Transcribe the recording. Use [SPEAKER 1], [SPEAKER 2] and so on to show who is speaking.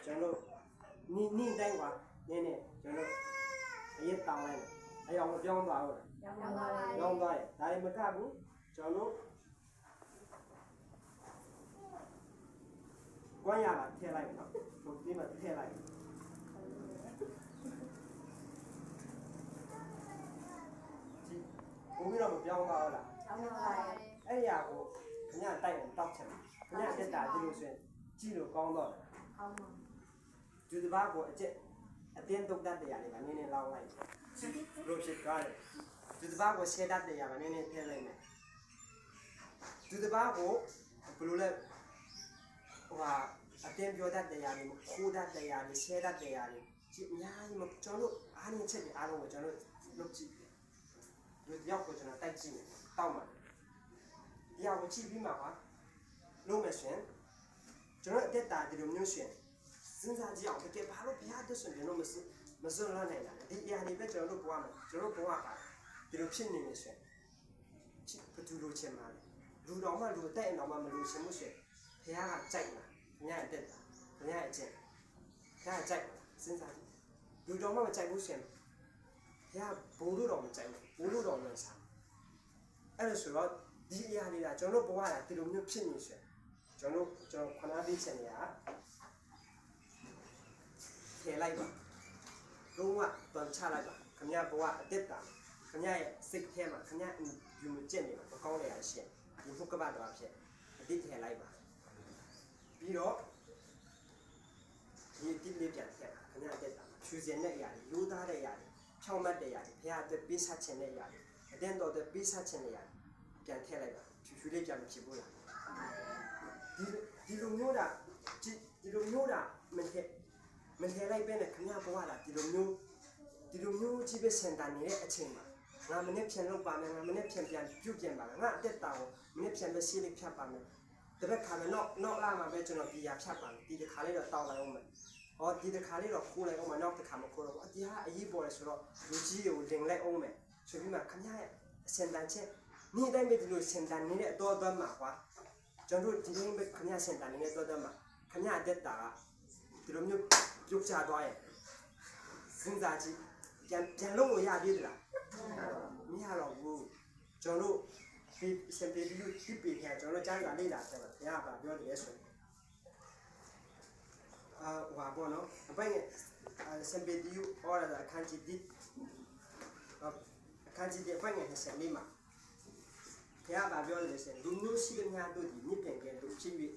[SPEAKER 1] ကျွန်တော်နိတိုင်းကွာနင်းနေကျွန်တော်အရေးတောင်းလိုက်တယ်အဲ့အောင်ပြောင်းသွားတော့ပြောင်းသွားတယ်ဒါလည်းမကဘူးကျွန်တော်ကွမ်းရပါထည့်လိုက်နော်ဒီမှာထည့်လိုက်ဘုံပြီးတော့မပြောင်းသွားဘူးလားအဲ့ဒီဟာကိုခင်ဗျာတိုက်အောင်တောက်ချင်ခင်ဗျာတက်တာဒီလိုဆိုရင်ကြည့်လို့ကောင်းတော့တယ်ဒီတစ်ပါးကိုအတင်းတုတ်တတ်တရားလေးကနည်းနည်းလောင်းလိုက်လို့ဖြစ်သွားတယ်ဒီတစ်ပါးကိုရှဲတတ်တရားကနည်းနည်းထည့်လိုက်မယ်ဒီတစ်ပါးကိုဘယ်လိုလဲဟိုဟာအတင်းပြောတတ်တရားလေးခိုးတတ်တရားလေးရှဲတတ်တရားလေးကြည့်အများကြီးမကျွန်တော်တို့အားနည်းချက်တွေအားလုံးကိုကျွန်တော်တို့လုပ်ကြည့်ဒီရောက်ကိုကျွန်တော်တိုက်ကြည့်မယ်တောက်မှာဒီဟာကိုကြည့်ပြီးမှပါလုံးမယ်ရှင်ကျွန်တော်အတက်တာဒီလိုမျိုးရှင်စဉ်းစားကြည့်အောင်တကယ်ဘာလို့ဘုရားတက်ဆိုရင်တော့မစွန့်လွတ်နိုင်တာဒီအရာတွေပဲကျွန်တော်တို့ဘဝမှာကျွန်တော်တို့ဘဝပါဒီလိုဖြစ်နေနေရှင်ဘယ်သူလိုချင်မှာလဲလူတော်မှလူအတက်အတော်မှမလို့ရှင်မှုရှင်ဘုရားကကြိုက်လားဘုရားအတက်တာဘုရားအကျင့်ဘုရားကြိုက်စဉ်းစားကြည့်လူတော်မှမကြိုက်ဘူးရှင်ဘုရားဘိုးတို့တော်မကြိုက်ဘူးဘိုးတို့တော်လည်းစားအဲ့ဒါဆိုတော့ဒီအရာတွေကကျွန်တော်တို့ဘဝကဒီလိုမျိုးဖြစ်နေရှင်ကျွန်တော်ခဏလေးချင်နေတာထည့်လိုက်ပါလုံးဝတွန်ချလိုက်ပါခင်ဗျာဘဝအတက်တာခင်ဗျာရဲ့စိတ်ထဲမှာခင်ဗျာယူမကျင့်နေမှာမကောင်းတဲ့ရရှင်ဒီဘုကပတ်တော်ဖြစ်အတိတ်ထည့်လိုက်ပါပြီးတော့ဒီတိလေးပြန်ထည့်ပါခင်ဗျာအတက်တာဖြူစင်တဲ့အရာတွေရိုးသားတဲ့အရာတွေဖြောင်းမတ်တဲ့အရာတွေဘုရားအတွက်ပေးဆက်ခြင်းတဲ့အရာတွေအတင်းတော်အတွက်ပေးဆက်ခြင်းတဲ့အရာပြန်ထည့်လိုက်ပါဖြူလေးပြန်မဖြစ်ဘူးလားဒီလိုမျိုးတာမထည့်လိုက်ပဲနဲ့ခင်ဗျာဘဝလာဒီလိုမျိုးကြီးပဲစင်တန်နေတဲ့အချိန်မှာငါမနေ့ပြန်လုပ်ပါမယ်ငါမနေ့ပြန်ပြုတ်ပြန်ပါမယ်ငါအသက်တာကိုမနေ့ပြန်ပဲရှင်းလေးဖြတ်ပါမယ်တပတ်ခါမယ်နောက်လာမှာပဲကျွန်တော်ပြည်ရဖြတ်ပါမယ်ဒီတစ်ခါလေးတော့တောင်းလိုက်အောင်မယ်ဟောဒီတစ်ခါလေးတော့ခိုးလိုက်အောင်မယ်နောက်တစ်ခါမခိုးတော့ဘူးအတရားအရေးပေါ်လဲဆိုတော့လူကြီးကိုလင်လိုက်အောင်မယ်ဆိုပြီးမှခင်ဗျာရဲ့စင်တန်ချက်နေ့တိုင်းပဲဒီလိုစင်တန်နေတဲ့အတော်တော်မှာကွာကျွန်တော်ဒီနေ့ပဲခင်ဗျာစင်တန်နေတဲ့အတော်တော်မှာခင်ဗျာအသက်တာကဒီလိုမျိုးပြုတ်ချသွားရဲ့စဉ်းစားကြည့်ပြန်လုံးလို့ရသေးသလားမရတော့ဘူးကျွန်တော်ဒီစင်ပြေပြီးဒီပေခံကျွန်တော်ကြားရလေးလာတယ်ဘုရားကပြောတယ်ဆိုဟိုဘောနော်အပိုင်စင်ပြေဒီဟောရတာအခန်းကြီးဒီအခန်းကြီးဒီအပိုင်နဲ့ဆက်လေးမှာဘုရားကပြောတယ်ဆိုလူမျိုးရှိတဲ့များတို့ဒီမြင့်ပြန်ကဲတို့ဖြစ်ပြီး